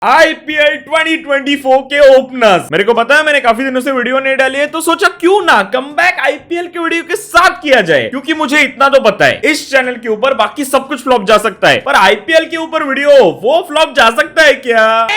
IPL 2024 के openers. मेरे को पता है मैंने काफी दिनों से वीडियो नहीं डाली है, तो सोचा क्यों ना कमबैक आईपीएल के वीडियो के साथ किया जाए, क्योंकि मुझे इतना तो पता है इस चैनल के ऊपर बाकी सब कुछ फ्लॉप जा सकता है, पर आईपीएल के ऊपर वीडियो वो फ्लॉप जा सकता है क्या?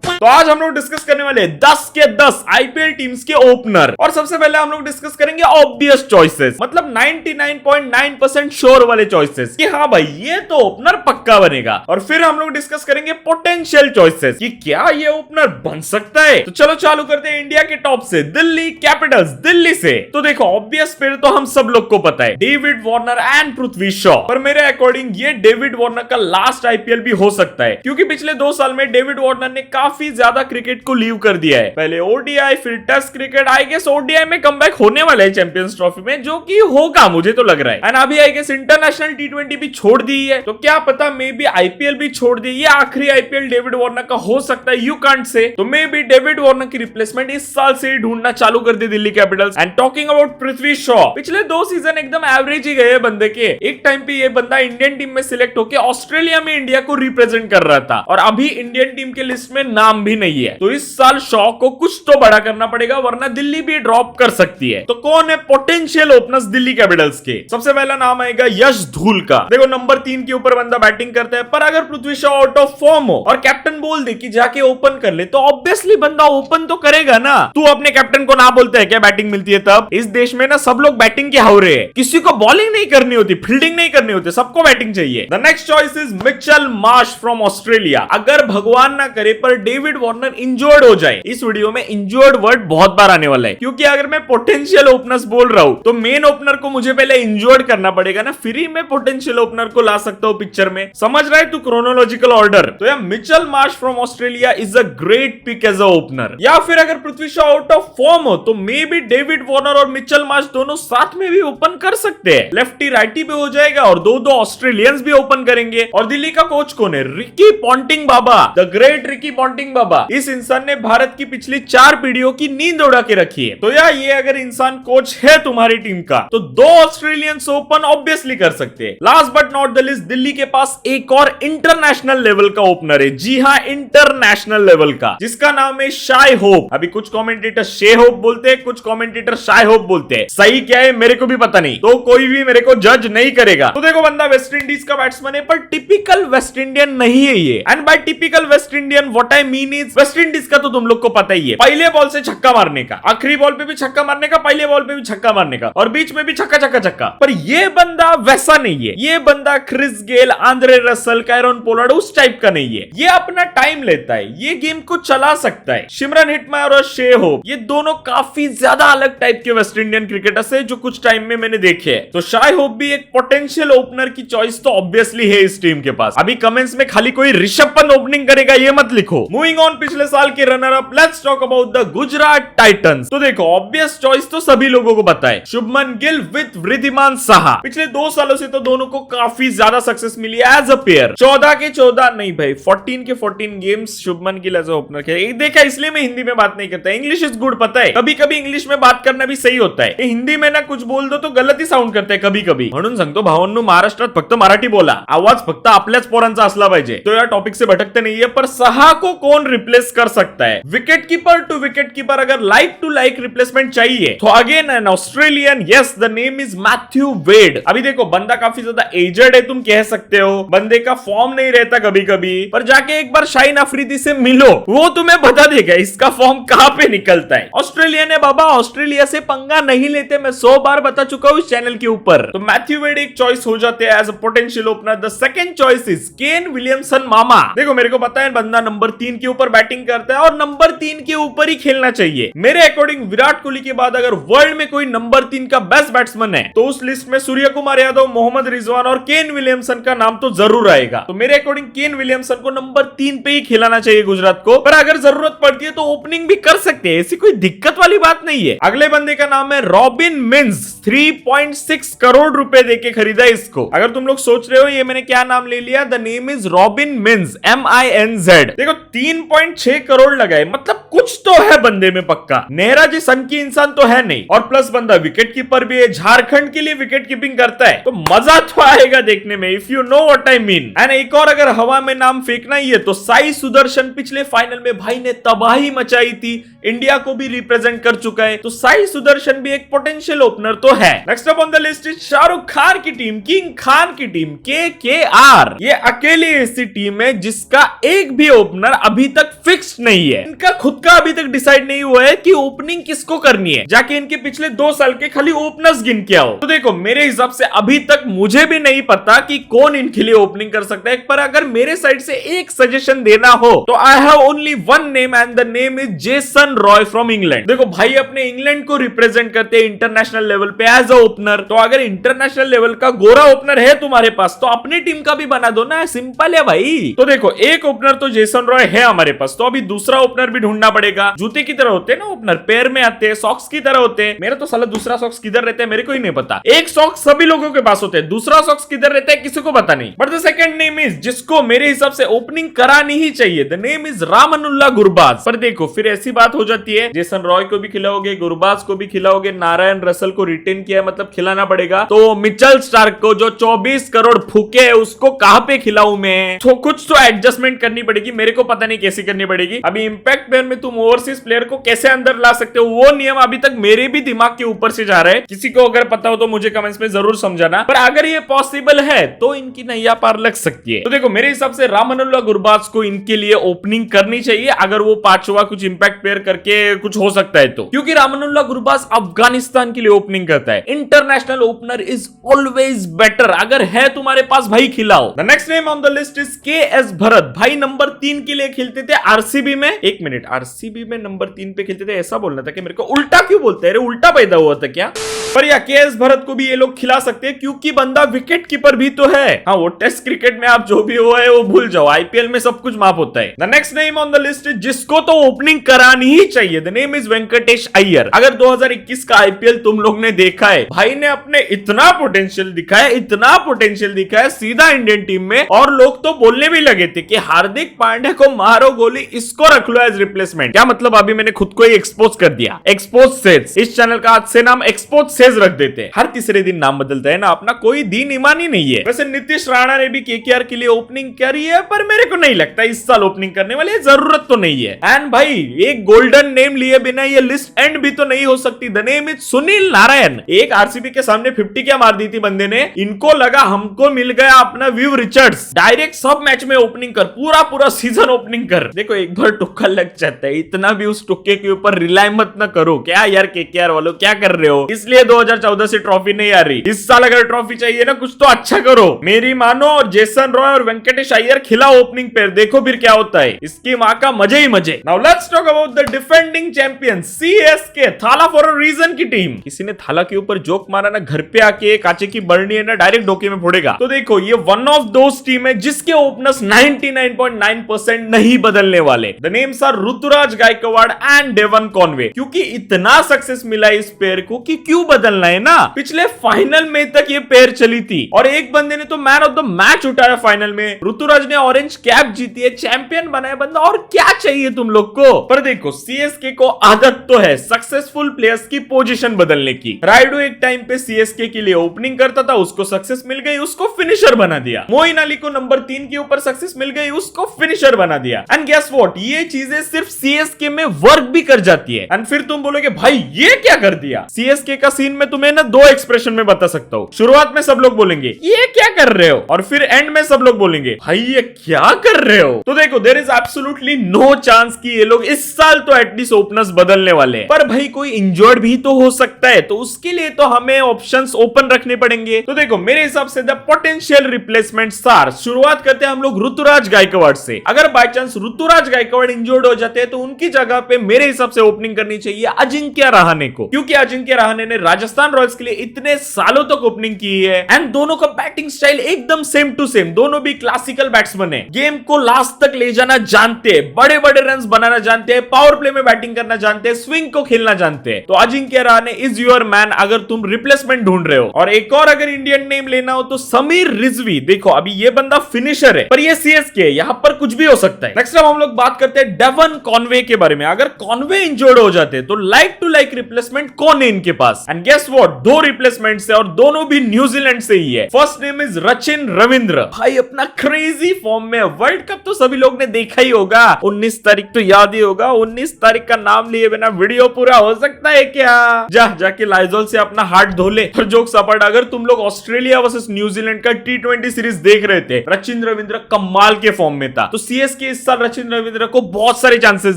तो आज हम लोग डिस्कस करने वाले 10 के 10 आईपीएल टीम्स के ओपनर, और सबसे पहले हम लोग डिस्कस करेंगे ऑब्वियस चॉइसेस, मतलब 99.9% श्योर वाले चॉइसेस कि हाँ भाई ये तो ओपनर पक्का बनेगा। और फिर हम लोग डिस्कस करेंगे पोटेंशियल चॉइसेस कि क्या ये ओपनर बन सकता है। तो चलो चालू करते हैं इंडिया के टॉप से, दिल्ली कैपिटल्स। दिल्ली से तो देखो ऑब्वियस पेयर तो हम सब लोग को पता है, David Warner and Prithvi Shaw. पर मेरे अकॉर्डिंग ये डेविड वार्नर का लास्ट आईपीएल भी हो सकता है, क्योंकि पिछले 2 साल में डेविड वार्नर ने काफी ज्यादा क्रिकेट को लीव कर दिया है। पहले ओडीआई, फिर test cricket. I guess ODI में कमबैक होने वाला है चैंपियंस ट्रॉफी में, जो कि होगा मुझे तो लग रहा है। एंड अभी आई गेस इंटरनेशनल टी20 भी छोड़ दी है, तो क्या पता मे बी आईपीएल भी छोड़ दी। ये आखिरी आईपीएल डेविड वार्नर का हो सकता है, यू कांट से। तो मे बी डेविड वार्नर की रिप्लेसमेंट इस साल से ही ढूंढना चालू कर दी Delhi Capitals. And talking about Prithvi Shaw, पिछले 2 सीजन एकदम एवरेज ही गए बंदे के। एक टाइम पे ये बंदा इंडियन टीम में सिलेक्ट होकर ऑस्ट्रेलिया में इंडिया को रिप्रेजेंट कर रहा था, और अभी इंडियन टीम के लिस्ट में नाम भी नहीं है। तो इस साल शॉ को कुछ तो बड़ा करना पड़ेगा, वरना दिल्ली भी ड्रॉप कर सकती है। तो कौन है पोटेंशियल ओपनर्स दिल्ली कैपिटल्स के? सबसे पहला नाम आएगा यश धूल का। देखो नंबर 3 के ऊपर बंदा बैटिंग करता है, पर अगर Prithvi Shaw out of form हो और कैप्टन बोल दे कि जाके ओपन कर ले, तो ऑब्वियसली बंदा ओपन तो करेगा ना। तू अपने कैप्टन को ना बोलता है क्या बैटिंग मिलती है तब? इस देश में ना सब लोग बैटिंग के हावरे हैं, किसी को बॉलिंग नहीं करनी होती, फील्डिंग नहीं करनी होती, सबको बैटिंग चाहिए। The next choice is Mitchell Marsh from Australia. अगर भगवान ना करे पर डेविड वार्नर इंजर्ड हो जाए, इस वीडियो में इंजर्ड वर्ड बहुत बार आने वाला है, क्योंकि अगर मैं पोटेंशियल ओपनर्स बोल रहा हूं तो मेन ओपनर को मुझे पहले इंजर्ड करना पड़ेगा ना, फिर ही मैं पोटेंशियल ओपनर को ला सकता हूं पिक्चर में। समझ रहा है तू क्रोनोलॉजिकल ऑर्डर? तो यार Mitchell Marsh from Australia is a great pick as a opener. या फिर अगर Prithvi Shaw out of form हो तो मे बी डेविड वार्नर और मिचेल मार्श दोनों साथ में भी ओपन कर सकते हैं। लेफ्टी राइटी भी हो जाएगा और दो ऑस्ट्रेलियंस भी ओपन करेंगे। और दिल्ली का कोच कौन है? रिकी पॉन्टिंग बाबा, द ग्रेट रिकी पॉन्टिंग बाबा। इस इंसान ने भारत की पिछली 4 पीढ़ियों की नींद उड़ा के रखी है। तो यार ये अगर इंसान कोच है तुम्हारी टीम का, तो 2 ऑस्ट्रेलियंस ओपन ऑब्वियसली कर सकते हैं। Last but not the list, Delhi के पास एक और इंटरनेशनल लेवल का ओपनर है। जी हाँ, इंटरनेशनल लेवल का, जिसका नाम है शाय होप। अभी कुछ कमेंटेटर शे होप बोलते हैं, कुछ कमेंटेटर शाय होप बोलते हैं। सही क्या है मेरे को भी पता नहीं, तो कोई भी मेरे को जज नहीं करेगा। तो देखो बंदा वेस्ट इंडीज का बैट्समैन है, पर टिपिकल वेस्ट इंडियन नहीं है ये। And by typical West Indian what I mean is, West Indies का तो तुम लोग को पता ही है, पहले बॉल से छक्का मारने का, आखिरी बॉल पे भी छक्का मारने का, पहले बॉल पे भी छक्का मारने का, और बीच में भी छक्का छक्का छक्का। पर ये बंदा वैसा नहीं है। ये बंदा Chris Gayle, Andre Russell, Kieron Pollard उस टाइप का नहीं है। ये अपना टाइम लेता है, ये गेम को चला सकता है। सिमरन हिटमायर और शे होप, ये दोनों काफी ज्यादा अलग टाइप के वेस्ट इंडियन क्रिकेटर्स है जो कुछ टाइम में मैंने देखे हैं। तो शाय होप भी एक पोटेंशियल ओपनर की चॉइस तो ऑब्वियसली है इस टीम के पास। अभी कमेंट्स में खाली कोई ऋषभ पंत ओपनिंग करेगा ये मत लिखो। मूविंग ऑन, पिछले साल के runner up, let's talk about the Gujarat Titans. तो देखो ऑब्वियस चॉइस तो सभी लोगों को पता है, शुभमन गिल विद वृद्धिमान साहा। पिछले 2 सालों से तो दोनों को काफी ज्यादा सक्सेस मिली है एज अ पेयर। 14 के 14 नहीं भाई, 14 के 14 games Shubman Gill as a opener खेले। देखा, इसलिए मैं हिंदी में बात नहीं करता, इंग्लिश इज गुड। पता है कभी कभी इंग्लिश में बात करना भी सही होता है, हिंदी में ना कुछ बोल दो तो गलत ही साउंड करते हैं कभी कभी। म्हणून सांगतो भावांनो, महाराष्ट्रात फक्त मराठी बोला, आवाज फक्त आपल्याच पोरांचा असला पाहिजे। तो या टॉपिक से भटकते नहीं है, पर साहा को कौन रिप्लेस कर सकता है? Wicket keeper to wicket keeper अगर लाइक टू लाइक रिप्लेसमेंट चाहिए तो again an Australian, yes the name is Matthew Wade. अभी देखो बंदा काफी ज्यादा एजड है, तुम कह सकते हो, बंदे का फॉर्म नहीं रहता कभी कभी, पर जाके एक बार शाहीन अफरीदी से मिलो, वो तुम्हें बता देगा इसका फॉर्म कहां पे निकलता है। ऑस्ट्रेलियन है बाबा, ऑस्ट्रेलिया से पंगा नहीं लेते, मैं 100 बार बता चुका हूं इस चैनल के ऊपर। तो मैथ्यू वेड एक चॉइस हो जाते हैं as a potential opener. The second choice is Kane Williamson मामा। देखो मेरे को पता है बंदा नंबर 3 के ऊपर बैटिंग करता है, और नंबर 3 के ऊपर ही खेलना चाहिए। मेरे अकॉर्डिंग विराट कोहली के बाद अगर वर्ल्ड में कोई नंबर 3 का बेस्ट बैट्समैन है, तो उस लिस्ट में सूर्य कुमार यादव, मोहम्मद रिजवान और केन विलियमसन का नाम तो जरूर आएगा। तो मेरे अकॉर्डिंग केन विलियमसन को नंबर 3 पे ही खिलाना चाहिए गुजरात को, पर अगर जरूरत पड़ती है तो ओपनिंग भी कर सकते हैं, ऐसी कोई दिक्कत वाली बात नहीं है। अगले बंदे का नाम है रॉबिन मिन्स। 3.6 करोड़ रुपए देके खरीदा इसको। अगर तुम लोग सोच रहे हो ये मैंने क्या नाम ले लिया, the name is robin mince, MINZ। देखो 3 3.6 करोड़ लगाए, मतलब कुछ तो है बंदे में पक्का। नेहरा जी सन की इंसान तो है नहीं, और प्लस बंदा विकेट कीपर भी है, झारखंड के लिए विकेट कीपिंग करता है, तो मजा तो आएगा देखने में, if you know what I mean. And एक और अगर हवा में नाम फेंकना ही है तो साई सुदर्शन पिछले फाइनल में भाई ने तबाही मचाई थी, इंडिया को भी रिप्रेजेंट कर चुका है, तो साई सुदर्शन भी एक पोटेंशियल ओपनर तो है। Next up on the list is Shahrukh Khan की टीम, किंग खान की टीम KKR। ये अकेली ऐसी टीम है जिसका एक भी ओपनर अभी तक फिक्स नहीं है। इनका खुद का अभी तक डिसाइड नहीं हुआ है कि ओपनिंग किसको करनी है, जाके इनके पिछले 2 साल के खाली ओपनर्स गिन के आओ। तो देखो मेरे हिसाब से अभी तक मुझे भी नहीं पता कि कौन इनके लिए ओपनिंग कर सकता है, पर अगर मेरे साइड से एक सजेशन देना हो तो I have only one name and the name is Jason Roy from England. देखो भाई अपने इंग्लैंड को रिप्रेजेंट करते हैं इंटरनेशनल लेवल पे एज अ ओपनर, तो अगर इंटरनेशनल लेवल का गोरा ओपनर है तुम्हारे पास तो अपनी टीम का भी बना दो ना, सिंपल है भाई। तो देखो एक ओपनर तो जेसन रॉय है हमारे पास, तो अभी दूसरा ओपनर भी ढूंढना पड़ेगा। जूते की तरह होते हैं ना ओपनर, पैर में आते हैं, सॉक्स की तरह होते हैं। मेरा तो साला दूसरा सॉक्स किधर रहता है मेरे को ही नहीं पता। एक सॉक्स सभी लोगों के पास होते हैं, दूसरा सॉक्स किधर रहता है किसी को पता नहीं। But the second name is जिसको मेरे हिसाब से ओपनिंग करानी ही चाहिए, द नेम इज रामनुल्लाह गुरबाज। पर देखो फिर ऐसी बात हो जाती है, जेसन रॉय को भी खिलाओगे, गुरबाज को भी खिलाओगे, नारायण रसल को रिटेन किया मतलब खिलाना पड़ेगा, तो मिचेल स्टार्क को जो 24 करोड़ फूके उसको कहां पे खिलाऊं मैं? तो कुछ तो एडजस्टमेंट करनी पड़ेगी, मेरे को पता नहीं कैसे करनी पड़ेगी। अभी इंपैक्ट प्लेयर में तुम ओवरसीज प्लेयर को कैसे अंदर ला सकते हो, वो नियम अभी तक मेरे भी दिमाग के ऊपर से जा रहा है। किसी को अगर पता हो तो मुझे कमेंट्स में जरूर समझाना, पर अगर ये पॉसिबल है तो इनकी नैया पार लग सकती है। तो देखो मेरे हिसाब से रामनुल्लाह गुरबाज को इनके लिए ओपनिंग करनी चाहिए, अगर वो 5वां कुछ इंपैक्ट प्लेयर करके कुछ हो सकता है तो, क्योंकि रामनुल्लाह गुरबाज अफगानिस्तान के लिए ओपनिंग करता है। International opener is always better, अगर है तुम्हारे पास भाई खिलाओ। The next name on the list is KS Bharat. भाई नंबर 3 के लिए खेलते थे आरसीबी में, एक मिनट आरसीबी में नंबर 3 पे खेलते थे, ऐसा बोलना था कि मेरे को उल्टा क्यों बोलते हैं, उल्टा पैदा हुआ था क्या? पर या KS भरत को भी ये लोग खिला सकते हैं क्योंकि बंदा विकेट कीपर भी तो है। हाँ वो टेस्ट क्रिकेट में आप जो भी हुआ है वो भूल जाओ, आईपीएल में सब कुछ माफ होता है। The next name on the list जिसको तो ओपनिंग करानी ही चाहिए, the name is Venkatesh Iyer. अगर 2021 का आईपीएल तुम लोग ने देखा है, भाई ने अपने इतना पोटेंशियल दिखाया, इतना पोटेंशियल दिखाया सीधा इंडियन टीम में, और लोग तो बोलने भी लगे थे कि हार्दिक पांड्या को मारो गोली, इसको रख लो एज रिप्लेसमेंट। क्या मतलब अभी मैंने खुद को ही एक्सपोज कर दिया। एक्सपोज सेज, इस चैनल का आज से नाम एक्सपोज सेज रख देते हैं। हर तीसरे दिन नाम बदलता है ना अपना, कोई दीन ईमान ही नहीं है। वैसे नीतीश राणा ने भी KKR के लिए ओपनिंग करी है, पर मेरे को नहीं लगता इस साल ओपनिंग करने वाले, जरूरत तो नहीं है। एंड भाई एक गोल्डन नेम लिए बिना ये लिस्ट एंड भी तो नहीं हो सकती। The name is Sunil Narayan. एक आरसीबी के सामने 50 क्या मार दी थी बंदे ने, इनको लगा हमको मिल गया अपना विव रिचर्ड्स, डायरेक्ट सब मैच में ओपनिंग कर, पूरा सीजन ओपनिंग कर। देखो एक बार टुक्का लग जाता है, इतना भी उस टुक्के के ऊपर रिलाई मत ना करो। क्या यार KKR वालों क्या कर रहे हो? इसलिए 2014 से ट्रॉफी नहीं आ रही, इस साल अगर ट्रॉफी चाहिए ना कुछ तो अच्छा करो। मेरी मानो और जेसन रॉय और वेंकटेश अय्यर खिलाओ ओपनिंग पेयर, देखो फिर क्या होता है। इसकी मां का मजे ही मजे। Now let's talk about the defending champion CSK, थाला फॉर अ रीजन की टीम। किसी ने थाला के ऊपर जोक मारा ना, घर पे आके कांचे की बरनी है ना डायरेक्ट डोके में फोड़ेगा। तो देखो ये वन ऑफ दोस टीम है जिसके ओपनर्स 99.9% नहीं बदलने वाले। The names are Ruturaj Gaikwad and Devon Conway. क्योंकि इतना सक्सेस मिला इस पेयर को कि क्यों बदलना है ना। पिछले फाइनल में तक ये पेयर चली थी और एक बंदे ने तो मैन ऑफ द मैच उठाया फाइनल में, ऋतुराज ने ऑरेंज कैप जीती है, चैंपियन बनाया बंदा, और क्या चाहिए तुम लोग को। पर देखो CSK को आदत तो है सक्सेसफुल प्लेयर्स की पोजीशन बदलने की। राइडू एक टाइम पे CSK के लिए ओपनिंग करता था, उसको सक्सेस मिल गई, उसको फिनिशर बना दिया। मोइन अली को नंबर 3 के ऊपर सक्सेस मिल गई, उसको फिनिशर बना दिया। एंड गेस व्हाट, ये चीजें सिर्फ CSK में वर्क भी कर जाती है। एंड फिर तुम बोलोगे भाई ये क्या कर दिया। CSK का सीन में तुम्हें ना 2 एक्सप्रेशन में बता सकता हूँ। शुरुआत में सब लोग बोलेंगे ये क्या कर रहे हो, और फिर एंड में सब लोग बोलेंगे भाई ये क्या कर रहे हो। तो देखो there is absolutely no chance कि ये लोग इस साल तो एटलीस्ट ओपनर्स बदलने वाले हैं। पर भाई कोई इंजर्ड भी तो हो सकता है, तो उसके लिए तो हमें ऑप्शंस ओपन रखने पड़ेंगे। तो देखो मेरे हिसाब से द पोटेंशियल रिप्लेसमेंट स्टार, शुरुआत करते हैं हम लोग ऋतुराज गायकवाड़ से। अगर by chance Ruturaj Gaikwad injured हो जाते हैं तो उनकी जगह पे मेरे हिसाब से ओपनिंग करनी चाहिए अजिंक्य रहाणे को, क्योंकि अजिंक्य रहाणे ने राजस्थान रॉयल्स के लिए इतने सालों तक ओपनिंग की है। एंड दोनों का बैटिंग स्टाइल एकदम सेम टू सेम, दोनों भी क्लासिकल बैट्समैन है, गेम को लास्ट तक ले जाना जानते हैं, बड़े बड़े रन बनाना जानते हैं, पावर प्ले में बैटिंग करना जानते हैं, स्विंग को खेलना जानते हैं। तो Ajinkya Rahane is your man अगर तुम रिप्लेसमेंट ढूंढ रहे हो। और एक और अगर इंडियन नेम लेना हो तो समीर रिजवी। देखो अभी ये बंदा फिनिशर है, पर ये CSK, यहाँ पर कुछ भी हो सकता है। नेक्स्ट हम लोग लोग बात करते हैं डेवन कॉनवे के बारे में। अगर कॉनवे इंजर्ड हो जाते तो लाइक टू लाइक रिप्लेसमेंट कौन है इनके पास? एंड गेस व्हाट, दो रिप्लेसमेंट्स है और दोनों भी न्यूजीलैंड से ही है। First name is Rachin Ravindra. भाई अपना क्रेजी फॉर्म में। वर्ल्ड कप तो सभी लोग ने देखा ही होगा। 19 तारीख तो याद ही होगा। 19 तारीख का नाम लिए बिना वीडियो पूरा हो सकता है क्या? जाके लाइजोल से अपना हाथ धो ले। और जोक सपाट, अगर तुम लोग ऑस्ट्रेलिया वर्सेस न्यूजीलैंड का T20 सीरीज देख रहे थे, रचिन रविंद्र कमाल के फॉर्म में था, तो सीएसके इस साल रचिन रविंद्र को बहुत सारे चांसेस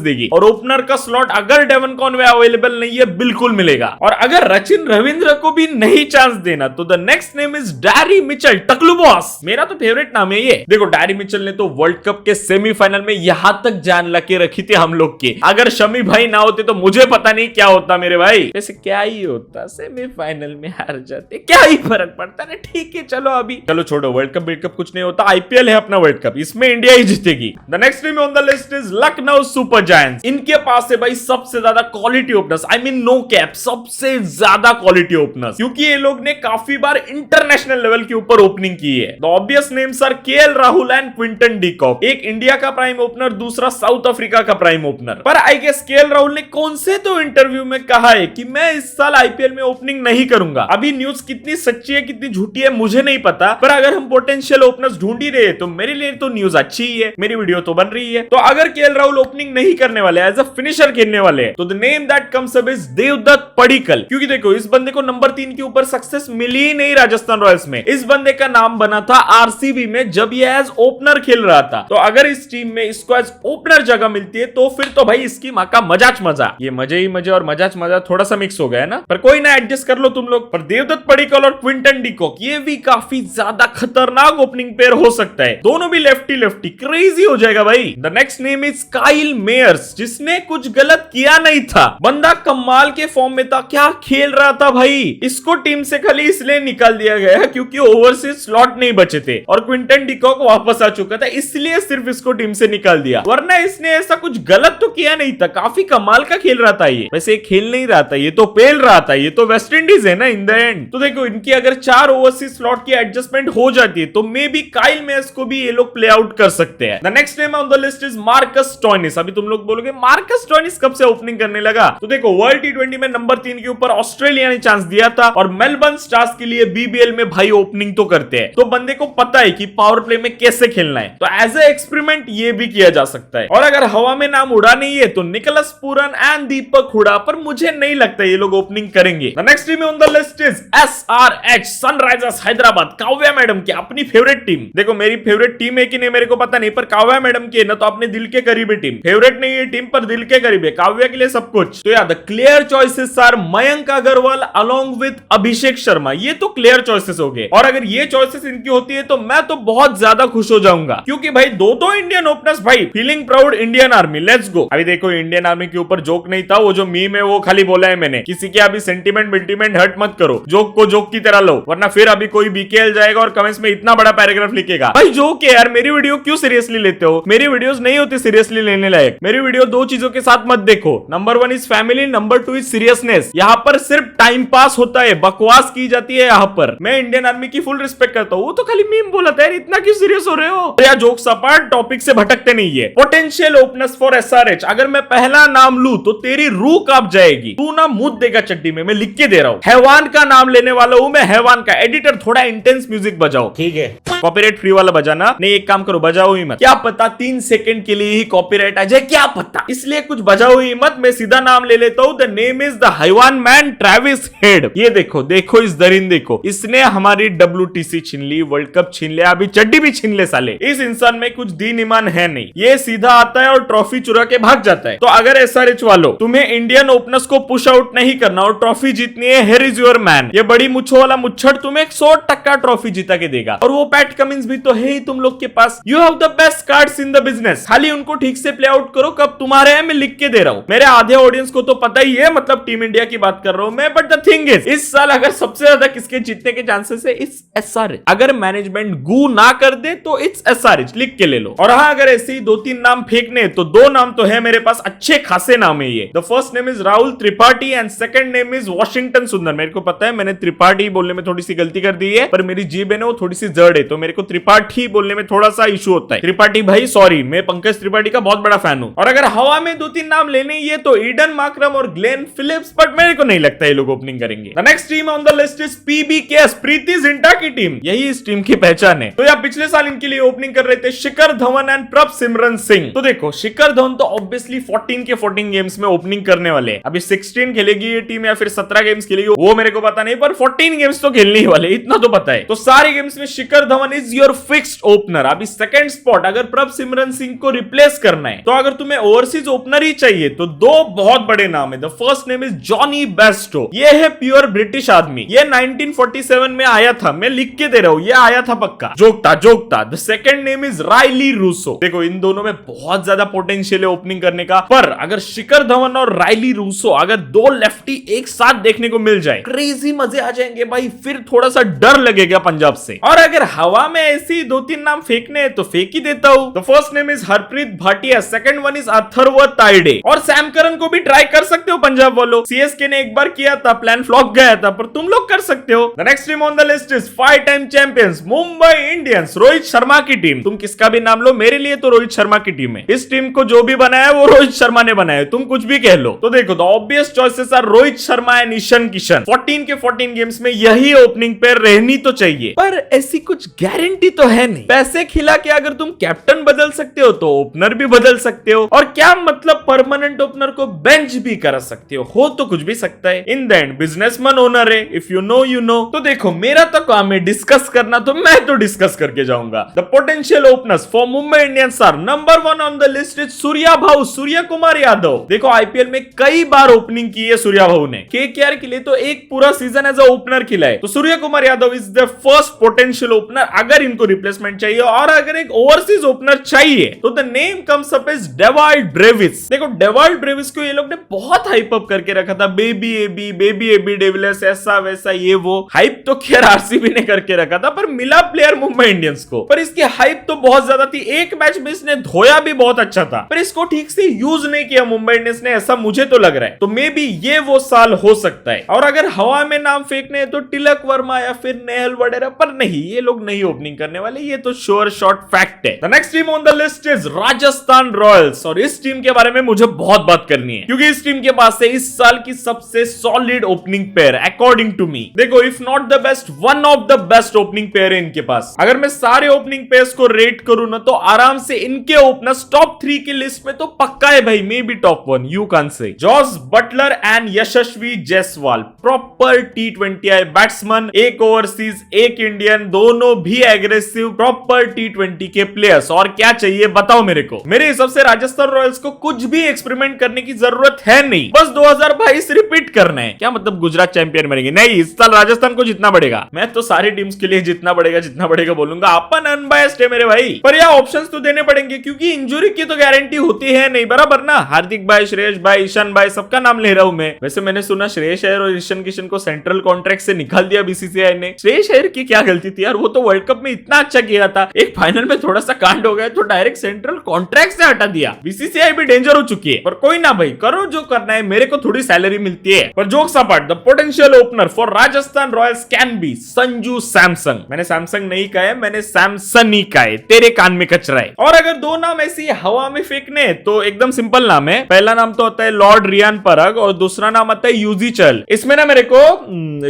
देगी और ओपनर का स्लॉट अगर डेवन कॉनवे अवेलेबल नहीं है बिल्कुल मिलेगा। और अगर रचिन रविंद्र को भी नहीं चांस देना तो the next name is Daryl Mitchell, टकलू बॉस। मेरा तो फेवरेट नाम है ये। देखो डैरी मिचेल ने तो वर्ल्ड कप के सेमीफाइनल में यहां तक जान लगे रखी थी हम लोग की। अगर शमी भाई ना होते तो मुझे पता नहीं क्या होता मेरे भाई। वैसे क्या ही होता, सेमीफाइनल में हार जाते, क्या ही फर्क पड़ता ना। ठीक है चलो अभी चलो छोड़ो, वर्ल्ड कप कुछ नहीं होता। आईपीएल है अपना वर्ल्ड कप, इसमें इंडिया ही जीतेगी। The next team on the list is Lucknow Super Giants. इनके पास है भाई सबसे ज्यादा quality openers, I mean no cap, सबसे ज्यादा क्वालिटी ओपनर्स, क्योंकि ये लोग ने काफी बार इंटरनेशनल लेवल के ऊपर ओपनिंग की है। The obvious names are KL Rahul and Quinton de Kock. एक इंडिया का प्राइम ओपनर, दूसरा साउथ अफ्रीका का प्राइम ओपनर। पर आई गेस केएल राहुल ने कौन से तो इंटरव्यू में कहा है कि मैं इस साल आईपीएल में ओपनिंग नहीं करूंगा। अभी न्यूज कितनी सच्ची है कितनी झूठी है मुझे नहीं पता, पर अगर हम पोटेंशियल ओपनर्स ढूंढ ही रहे तो मेरे लिए तो न्यूज अच्छी ही है, मेरी वीडियो तो बन रही है। तो अगर केएल राहुल ओपनिंग नहीं करने वाले, एज अ फिनिशर खेलने वाले हैं, तो the name that comes up is Devdutt Padikkal. क्योंकि देखो इस बंदे को नंबर 3 के ऊपर सक्सेस मिली ही नहीं राजस्थान रॉयल्स में। इस बंदे का नाम बना था आरसीबी में जब ये एज ओपनर खेल रहा था। तो अगर इस टीम में इसको एज ओपनर जगह मिलती है तो फिर तो भाई इसकी मां का मजाच मजा। ये मजे ही मजे और मजाच मजा थोड़ा सा मिक्स हो गया ना, पर कोई ना, एडजस्ट कर लो तुम लोग। पर देवदत्त पडिक्कल और क्विंटन डी कॉक ये भी काफी ज्यादा खतरनाक ओपनिंग पेयर हो सकता है। दोनों भी लेफ्टी क्रेजी हो जाएगा भाई। The next name is Kyle Myers, जिसने कुछ गलत किया नहीं था। बंदा कमाल के फॉर्म में था, क्या खेल रहा था भाई। इसको टीम से खाली इसलिए निकाल दिया गया क्योंकि ओवरसीज स्लॉट नहीं बचे थे और क्विंटन डी कॉक वापस आ चुका था, इसलिए सिर्फ इसको टीम से निकाल दिया, वरना इसने ऐसा कुछ गलत तो किया नहीं था। काफी कमाल का खेल रहा था ये। वैसे खेल नहीं रहा था, ये तो पेल रहा था। ये तो वेस्ट इंडीज है ना इन द एंड। तो देखो इनकी अगर 4 ओवरसीज स्लॉट की एडजस्टमेंट हो जाती है तो मे बी काइल मेयर्स को भी ये लोग प्ले आउट कर सकते हैं। The next name on the list is Marcus Stoinis. अभी तुम लोग बोलोगे मार्कस स्टोइनिस कब से ओपनिंग करने लगा? तो देखो वर्ल्ड T20 में नंबर 3 के ऊपर ऑस्ट्रेलिया ने चांस दिया था और मेलबर्न स्टार्स के लिए बीबीएल में भाई ओपनिंग तो करते हैं, तो बंदे को पता है कि पावर प्ले में कैसे खेलना है। तो एज ए एक्सपेरिमेंट ये भी किया जा सकता है। और अगर हवा में नाम उड़ा नहीं है तो निकोलस पूरन एंड दीपक हुडा, पर मुझे नहीं लगता ये लोग ओपनिंग करेंगे। The next team on the list is SRH, Sunrisers Hyderabad. Kavya madam की अपनी फेवरेट टीम। देखो मेरी फेवरेट टीम है कि नहीं मेरे को पता नहीं, पर काव्या मैडम की है ना तो अपने दिल के करीब है टीम। फेवरेट नहीं है टीम पर दिल के करीब है, काव्या के लिए सब कुछ। तो यार the clear choices are Mayank Agarwal along with Abhishek Sharma. ये तो क्लियर चॉइसेस हो गए और अगर ये चॉइसेस इनकी होती है तो मैं तो बहुत ज्यादा खुश हो जाऊंगा, क्योंकि भाई दो इंडियन ओपनर्स भाई। Feeling proud Indian army, let's go. अभी देखो इंडियन आर्मी के ऊपर जोक नहीं था, वो जो मीम है वो खाली बोला है मैंने। किसी के अभी सेंटीमेंट बिल्टीमेंट हर्ट मत करो, जोक को जोक की तरह लो, वरना फिर अभी कोई बीकेएल जाएगा और कमेंट्स में इतना बड़ा पैराग्राफ लिखेगा। भाई जोक है यार, मेरी वीडियो क्यों सीरियसली लेते हो? मेरी वीडियोस नहीं होती सीरियसली लेने लायक। मेरी वीडियो 2 चीजों के साथ मत देखो, number 1 is family, number 2 is seriousness. यहाँ पर सिर्फ टाइम पास होता है, बकवास की जाती है यहाँ पर। मैं इंडियन आर्मी की फुल रिस्पेक्ट करता हूँ, वो तो खाली मीम बोला था यार, इतना क्यों सीरियस हो रहे हो यार? जोक सपाट, टॉपिक से भटकते नहीं है। पोटेंशियल ओपनर्स फॉर SRH, अगर मैं पहला नाम लूं तो तेरी रूह कांप जाएगी, तू ना मुद देगा चड्डी में, मैं लिख के दे रहा हूँ। हैवान का नाम लेने वाला हूं मैं, हैवान का। एडिटर थोड़ा इंटेंस म्यूजिक बजाओ, ठीक है? कॉपीराइट फ्री वाला बजाना नहीं, एक काम करो बजाओ ही मत। क्या पता 3 सेकंड के लिए ही कॉपीराइट आ जाए, क्या पता, इसलिए कुछ बजाओ ही मत। मैं सीधा नाम ले लेता हूं। द नेम इज द हैवान मैन ट्रेविस हेड। ये देखो इस दरिंदे को, इसने हमारी WTC छीन ली, वर्ल्ड कप छीन लिया, अभी चड्डी भी छीन ले साले। इस इंसान में कुछ दीन ईमान है नहीं, ये सीधा आता है और ट्रॉफी चुरा के भाग जाता है। तो अगर SRH वालों तुम्हें इंडियन ओपनर्स को पुश आउट नहीं करना और ट्रॉफी जीतनी है, हियर इज योर मैन। ये बड़ी मुच्छों वाला मुच्छड़ तुम्हें 100% ट्रॉफी जीता के देगा। और वो पैट कमिंस भी तो है ही तुम लोग के पास। You have the best cards in the business, खाली उनको ठीक से प्ले आउट करो। कब तुम्हारे हैं मैं लिख के दे रहा हूं। मेरे आधे ऑडियंस को तो पता ही है, मतलब टीम इंडिया की बात कर रहा हूं मैं। बट द थिंग इज, इस साल अगर सबसे ज्यादा किसके जीतने के चांसेस है, इट्स SRH। अगर मैनेजमेंट गू ना कर दे तो इट्स SRH, लिख के ले लो। और हाँ, अगर ऐसे ही 2-3 नाम फेंकने तो 2 नाम तो है मेरे पास, अच्छे खासे नाम है ये। The first name is Rahul Tripathi and second name is Washington सुंदर। मेरे को पता है मैंने त्रिपाठी बोलने में थोड़ी सी गलती कर दी है, पर मेरी जीभ है ना वो थोड़ी सी जड़ है, तो मेरे को त्रिपाठी बोलने में थोड़ा सा इशू होता है। त्रिपाठी भाई सॉरी, मैं पंकज पंकज त्रिपाठी का बहुत बड़ा फैन हूं। और अगर हवा में 2-3 नाम लेने ही है तो ईडन मार्करम और ग्लेन फिलिप्स, बट मेरे को नहीं लगता ये लोग ओपनिंग करेंगे। The next team on the list is PBKS, Preity Zinta की टीम। यही इस टीम की पहचान है। तो यार पिछले साल इनके लिए ओपनिंग कर रहे थे शिखर धवन एंड प्रभ सिमरन सिंह। तो देखो शिखर धवन तो ऑब्वियसली 14 के 14 गेम्स में ओपनिंग करने वाले हैं। अभी 16 खेलेगी ये टीम या फिर 17 गेम्स खेलेगी वो मेरे को पता नहीं, पर 14 गेम्स तो खेलने ही वाले, इतना तो पता है। तो सारे गेम्स में Shikhar Dhawan is your fixed opener. अभी सेकंड स्पॉट अगर प्रभ सिमरन सिंह को रिप्लेस करना है, तो अगर तुम्हें ओवरसीज ओपनर ही चाहिए तो दो बहुत बड़े नाम है। The first name is Jonny Bairstow. ये है प्योर ब्रिटिश आदमी। ये 1947 में आया था, मैं लिख के दे रहा हूं, ये आया था पक्का, जोकता। The second name is Rilee Rossouw. देखो इन दोनों में बहुत ज्यादा पोटेंशियल है ओपनिंग करने का, पर अगर शिखर धवन और राइली रूसो अगर दो लेफ्टी एक साथ देखने को मिल जाए, क्रेजी मजे आ जाएंगे भाई। फिर थोड़ा सा डर लगेगा पंजाब से। और अगर हवा में ऐसी 2-3 नाम फेंकने हैं तो फेंक ही देता हूं। The first name is Harpreet Bhatia, second one is Atharva Taide. और सैम करन को भी ट्राई कर सकते हो पंजाब वालों। सीएसके ने एक बार किया था, प्लान फ्लॉप गया था, पर तुम लोग कर सकते हो। The next team on the list is 5 time champions Mumbai Indians, Rohit Sharma की टीम। तुम किसका भी नाम लो, मेरे लिए तो रोहित शर्मा की टीम है। इस टीम को जो भी बनाया वो रोहित शर्मा ने बनाया, तुम कुछ भी कह लो। तो देखो the obvious choices are Rohit Sharma and Ishan Kishan. 14 के 14 गेम्स में यही ओपनिंग पेयर रहनी तो चाहिए, पर ऐसी कुछ गारंटी तो है नहीं। पैसे खिला के अगर तुम कैप्टन बदल सकते हो तो ओपनर भी बदल सकते हो, और क्या मतलब परमानेंट ओपनर को बेंच भी कर सकते हो तो कुछ भी सकता है। In the end businessman owner है, if you know you know. तो देखो मेरा तो काम है डिस्कस करना, तो मैं तो डिस्कस करके जाऊंगा। The potential openers for Mumbai Indians are, number 1 on the list is Surya भाऊ, सूर्य कुमार यादव। देखो आईपीएल में कई बार ओपनिंग की है सूर्या भाऊ ने, केकेआर के लिए तो एक पूरा सीजन एज अ ओपनर खेला है। तो Suryakumar Yadav is the first potential opener अगर इनको रिप्लेसमेंट चाहिए। और अगर एक ओवरसीज ओपनर चाहिए तो the name comes up is Dewald Brevis. देखो डेवाल्ड ब्रेविस को ये लोग ने बहुत हाइप अप करके रखा था, बेबी एबी डिविलियर्स, ऐसा वैसा ये वो। हाइप तो खैर आरसीबी ने करके रखा था, पर मिला प्लेयर मुंबई इंडियंस को। पर इसकी हाइप तो बहुत ज्यादा थी। एक मैच में इसने धोया भी बहुत अच्छा था, पर इसको ठीक से यूज नहीं किया मुंबई इंडियंस ने, ऐसा मुझे तो लग रहा है। तो मे बी ये वो साल हो सकता है। और अगर हवा में नाम फेंकने हैं तो तिलक वर्मा या फिर नेहल वगैरह, पर नहीं, ये लोग नहीं ओपनिंग करने वाले, ये तो श्योर शॉट फैक्ट है। The next team on the list is Rajasthan Royals. और इस टीम के बारे में मुझे बहुत बात करनी है, क्योंकि इस टीम के पास है इस साल की सबसे solid opening pair according to me. देखो if not the best, one of the best opening pair है इनके पास। अगर मैं सारे ओपनिंग पेयर्स को रेट करूं ना, तो आराम से इनके ओपनर्स टॉप 3 की लिस्ट में तो पक्का है भाई, may be top 1, you can say. Jos Buttler and Yashasvi Jaiswal, proper T20 batsman, एक ओवरसीज एक इंडियन, दोनों भी एग्रेसिव प्रॉपर T20 के प्लेयर्स। और क्या चाहिए बताओ मेरे को। मेरे हिसाब से राजस्थान रॉयल्स को कुछ भी एक्सपेरिमेंट करने की जरूरत है नहीं, बस 2022 रिपीट करना है। क्या मतलब गुजरात चैंपियन बनेंगे? नहीं, इस साल राजस्थान को जितना पड़ेगा। मैं तो सारी टीम्स के लिए जितना पड़ेगा बोलूंगा। अपन अनबायस्ड है मेरे भाई, पर यह ऑप्शंस तो देने पड़ेंगे, क्योंकि इंजरी की तो गारंटी होती है नहीं, बराबर ना। हार्दिक भाई, श्रेयस भाई, ईशान भाई, सबका नाम ले रहा हूं मैं। वैसे मैंने सुना श्रेयस अय्यर और ईशान किशन को सेंट्रल कॉन्ट्रैक्ट से निकाल दिया बीसीसीआई ने। श्रेयस अय्यर की क्या गलती थी यार, वो तो वर्ल्ड कप में इतना अच्छा किया था, एक फाइनल में थोड़ा सा कांड हो गया तो डायरेक्ट सेंट्रल कॉन्ट्रैक्ट से हटा दिया। बीसीसीआई भी डेंजर हो चुकी है, पर कोई ना भाई, करो जो करना है, मेरे को थोड़ी सैलरी मिलती है। पर jokes apart, the potential opener for Rajasthan Royals can be Sanju Samson. मैंने सैमसंग नहीं कहा है, मैंने सैमसन ही कहा है, तेरे कान में कचरा है। और अगर दो नाम ऐसी हवा में फेंकने तो एकदम सिंपल नाम है। पहला नाम तो होता है लॉर्ड रियान परग और दूसरा नाम आता है यूजी चल। इसमें ना मेरे को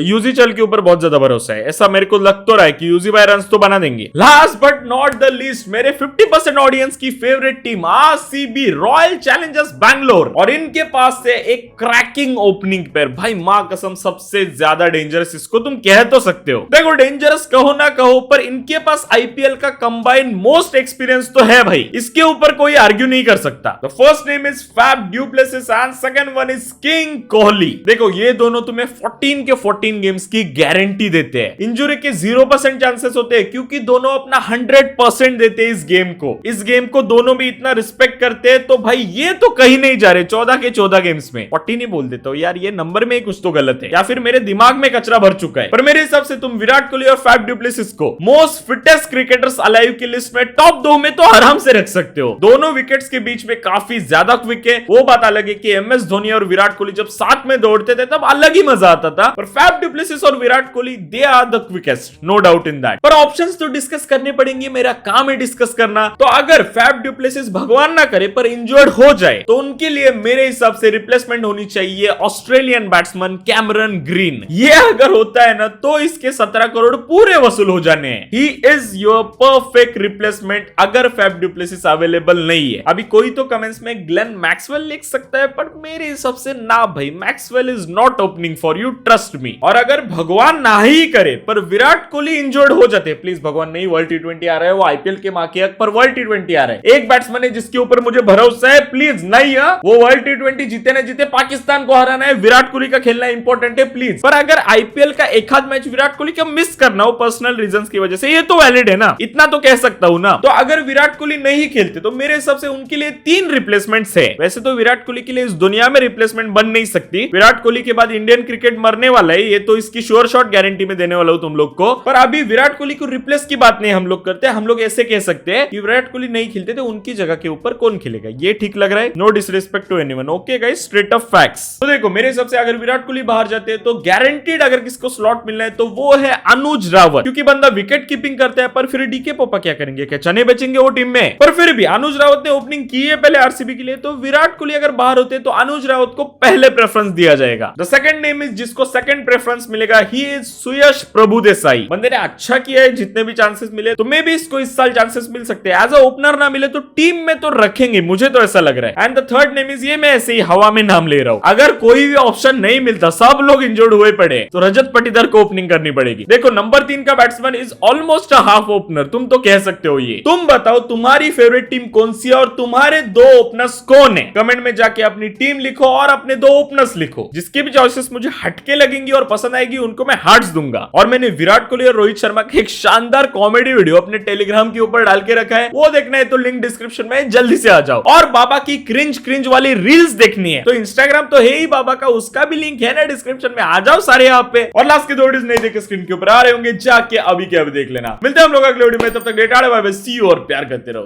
यूजी चल के ऊपर बहुत ज्यादा भरोसा है, ऐसा मेरे को लग तो रहा है कि यूजी बाय रन्स तो बना देंगे। Last but not the least, मेरे 50% ऑडियंस की favourite team RCB, royal Challengers Bangalore. और इनके पास से एक क्रैकिंग ओपनिंग पेयर, भाई मां कसम सबसे ज्यादा डेंजरस इसको तुम कह तो सकते हो। देखो डेंजरस कहो ना कहो, पर इनके पास आईपीएल का कंबाइंड मोस्ट एक्सपीरियंस तो है भाई, इसके ऊपर कोई आर्ग्यू नहीं कर सकता। The first name is Faf du Plessis and second one is king Kohli. देखो ये दोनों तुम्हें 14 के 14 गेम्स की गारंटी देते हैं। इंजरी के 0% चांसेस होते हैं, क्योंकि दोनों अपना 100% देते हैं इस गेम को। इस गेम को दोनों भी इतना रिस्पेक्ट करते हैं, तो भाई ये तो कहीं नहीं जा रहे 14 के 14 गेम्स में। 14 नहीं बोल देता हूं यार, ये नंबर में कुछ तो गलत है, या फिर मेरे दिमाग में कचरा भर चुका है। पर मेरे हिसाब से तुम विराट कोहली और फैब डू प्लेसिस को मोस्ट फिटेस्ट क्रिकेटर्स अलाइव की लिस्ट में टॉप 2 में तो आराम से रख सकते हो। दोनों विकेट्स के बीच में काफी ज्यादा क्विक है। वो बात अलग है कि एमएस धोनी और विराट कोहली जब साथ में दौड़ते थे तब अलग ही मजा आता था, पर फैब डू प्लेसिस और Virat Kohli they are the quickest, no doubt in that. पर ऑप्शंस तो डिस्कस करने पड़ेंगे, मेरा काम है डिस्कस करना। तो अगर फैफ डु प्लेसिस भगवान ना करे पर इंजर्ड हो जाए तो उनके लिए मेरे हिसाब से रिप्लेसमेंट होनी चाहिए ऑस्ट्रेलियन बैट्समैन कैमरन ग्रीन। ये अगर होता है ना तो इसके 17 करोड़ पूरे वसूल हो जाने हैं। He is your perfect replacement अगर फैफ डु प्लेसिस अवेलेबल नहीं है। अभी कोई तो कमेंट्स में ग्लेन मैक्सवेल लिख सकता है पर मेरे हिसाब से ना भाई, Maxwell is not opening for you, trust me. और अगर भगवान ना ही करे पर विराट कोहली इंजर्ड हो जाते, प्लीज भगवान नहीं, वर्ल्ड टी20 आ रहा है, वो आईपीएल के मां के हक पर वर्ल्ड टी20 आ रहा है। एक बैट्समैन है जिसके ऊपर मुझे भरोसा है, प्लीज नहीं है वो वर्ल्ड टी20 जीते ना जीते पाकिस्तान को हराना है, विराट कोहली का खेलना इंपॉर्टेंट है प्लीज। पर अगर आईपीएल का एक आध मैच विराट कोहली का मिस करना हो पर्सनल रीजंस की वजह से, ये तो वैलिड है ना, इतना तो कह सकता हूं ना। तो अगर विराट कोहली नहीं खेलते तो मेरे हिसाब से उनके लिए 3 रिप्लेसमेंट्स है। वैसे तो विराट कोहली के लिए इस दुनिया में रिप्लेसमेंट बन नहीं सकती, विराट कोहली के बाद इंडियन क्रिकेट मरने वाला है, ये तो इसकी श्योर शॉट गारंटी में देने वाला हूं तुम लोग को। पर अभी विराट कोहली को रिप्लेस की बात नहीं हम लोग करते, हम लोग ऐसे कह सकते हैं कि विराट कोहली नहीं खेलते तो उनकी जगह के ऊपर कौन खेलेगा, ये ठीक लग रहा है। No disrespect to anyone, okay guys, straight up facts. तो देखो मेरे हिसाब से अगर विराट कोहली बाहर जाते हैं तो गारंटीड अगर किसको स्लॉट मिलना है तो वो है अनुज रावत, क्योंकि बंदा विकेट कीपिंग करता है। पर फिर डीके पोपा क्या करेंगे, क्या चने बेचेंगे वो टीम में? पर फिर भी अनुज रावत ने ओपनिंग की है पहले आरसीबी के लिए, तो विराट कोहली अगर बाहर होते तो अनुज रावत को पहले प्रेफरेंस दिया जाएगा। द सेकंड नेम इज जिसको सेकंड प्रेफरेंस मिलेगा, ही इज सुयश प्रभुदेसाई। बंदे ने अच्छा किया है, जितने भी चांसेस मिले तो मे भी इसको इस साल चांसेस मिल सकते हैं। एज अ ओपनर ना मिले तो टीम में तो रखेंगे, मुझे तो ऐसा लग रहा है। And the third name is, ये मैं ऐसे ही हवा में नाम ले रहा हूं, अगर कोई भी ऑप्शन नहीं मिलता, सब लोग इंजर्ड हुए पड़े, तो रजत पाटीदार को ओपनिंग करनी पड़ेगी। देखो नंबर 3 का batsman is almost a half opener, तुम तो कह सकते हो ये। तुम बताओ तुम्हारी फेवरेट टीम कौन सी है और तुम्हारे 2 ओपनर्स कौन है? कमेंट में जाके अपनी टीम लिखो और अपने 2 ओपनर्स लिखो। जिसके भी चॉइसेस मुझे हटके लगेंगी और पसंद आएगी उनको मैं हार्ट्स दूंगा। और मैंने विराट कोहली और रोहित शर्मा का एक शानदार कॉमेडी वीडियो अपने टेलीग्राम के ऊपर डाल के रखा है, वो देखना है तो लिंक डिस्क्रिप्शन में, जल्दी से आ जाओ। और बाबा की क्रिंज वाली रील्स देखनी है तो इंस्टाग्राम तो है ही बाबा का, उसका भी लिंक है ना डिस्क्रिप्शन में, आ जाओ सारे यहाँ पे। और लास्ट के 2 वीडियोस नहीं देखे स्क्रीन के ऊपर आ रहे होंगे, जाके अभी के अभी देख लेना। मिलते हैं हम लोग अगले वीडियो में, तब तक डेटा बाय बाय, सी यू और प्यार करते रहो।